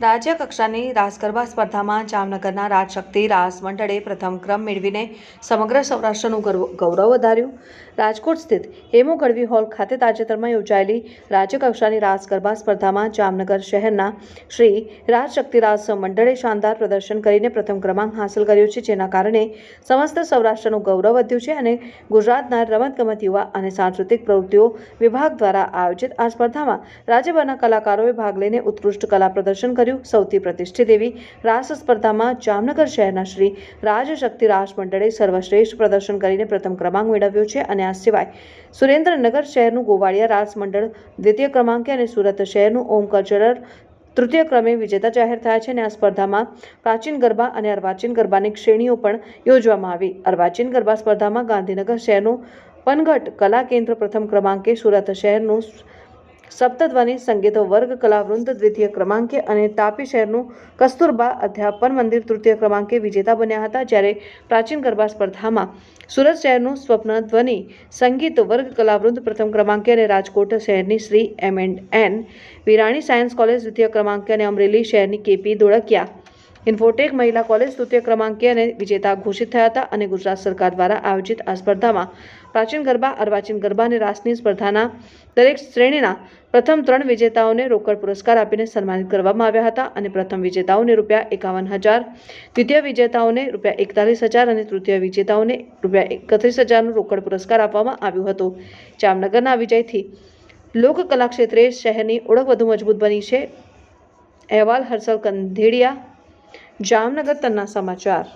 રાજ્ય કક્ષાની રાસ ગરબા સ્પર્ધામાં જામનગરના રાજશક્તિ રાસ મંડળે પ્રથમ ક્રમ મેળવીને સમગ્ર સૌરાષ્ટ્રનું ગૌરવ વધાર્યું. રાજકોટ સ્થિત હેમુ ગઢવી હોલ ખાતે તાજેતરમાં યોજાયેલી રાજ્ય કક્ષાની રાસ ગરબા સ્પર્ધામાં જામનગર શહેરના શ્રી રાજશક્તિ રાસ મંડળે શાનદાર પ્રદર્શન કરીને પ્રથમ ક્રમાંક હાંસલ કર્યો છે, જેના કારણે સમસ્ત સૌરાષ્ટ્રનું ગૌરવ વધ્યું છે અને ગુજરાતના રમતગમત યુવા અને સાંસ્કૃતિક પ્રવૃત્તિઓ વિભાગ દ્વારા આયોજિત આ સ્પર્ધામાં રાજ્યભરના કલાકારોએ ભાગ લઈને ઉત્કૃષ્ટ કલા પ્રદર્શન કર્યું. સૌથી પ્રતિષ્ઠિત એવી રાસ સ્પર્ધામાં જામનગર શહેરના શ્રી રાજશક્તિ રાસ મંડળે સર્વશ્રેષ્ઠ પ્રદર્શન કરીને પ્રથમ ક્રમાંક મેળવ્યો છે અને આ સિવાય સુરેન્દ્રનગર શહેરનું ગોવાળિયા રાસ મંડળ દ્વિતીય ક્રમાંકે અને સુરત શહેરનું ઓમ કલ્ચરલ તૃતીય ક્રમે વિજેતા જાહેર થયા છે અને આ સ્પર્ધામાં પ્રાચીન ગરબા અને અર્વાચીન ગરબાની શ્રેણીઓ પણ યોજવામાં આવી. અર્વાચીન ગરબા સ્પર્ધામાં ગાંધીનગર શહેરનું પનઘટ કલા કેન્દ્ર પ્રથમ ક્રમાંકે, સુરત શહેરનું સપ્તધ્વનિ સંગીત વર્ગ કલાવૃંદ દ્વિતીય ક્રમાંકે અને તાપી શહેરનું કસ્તુરબા અધ્યાપન મંદિર તૃતીય ક્રમાંકે વિજેતા બન્યા હતા. જ્યારે પ્રાચીન ગરબા સ્પર્ધામાં સુરત શહેરનું સ્વપ્નધ્વનિ સંગીત વર્ગ કલાવૃંદ પ્રથમ ક્રમાંકે અને રાજકોટ શહેરની Shri M&N Virani science college દ્વિતીય ક્રમાંકે અને અમરેલી શહેરની KP ધોળકિયા ઇન્ફોટેક મહિલા કોલેજ તૃતીય ક્રમાંકે અને વિજેતા ઘોષિત થયા હતા. અને ગુજરાત સરકાર દ્વારા આયોજિત આ સ્પર્ધામાં પ્રાચીન ગરબા, અર્વાચીન ગરબા અને રાસની સ્પર્ધાના દરેક શ્રેણીના પ્રથમ 3 વિજેતાઓને રોકડ પુરસ્કાર આપીને સન્માનિત કરવામાં આવ્યા હતા અને પ્રથમ વિજેતાઓને ₹51,000, દ્વિતીય વિજેતાઓને ₹41,000 અને તૃતીય વિજેતાઓને ₹31,000નું રોકડ પુરસ્કાર આપવામાં આવ્યું હતું. જામનગરના વિજયથી લોકકલા ક્ષેત્રે શહેરની ઓળખ વધુ મજબૂત બની છે. અહેવાલ હર્ષલ કંધેડિયા, જામનગર. તન્ના સમાચાર.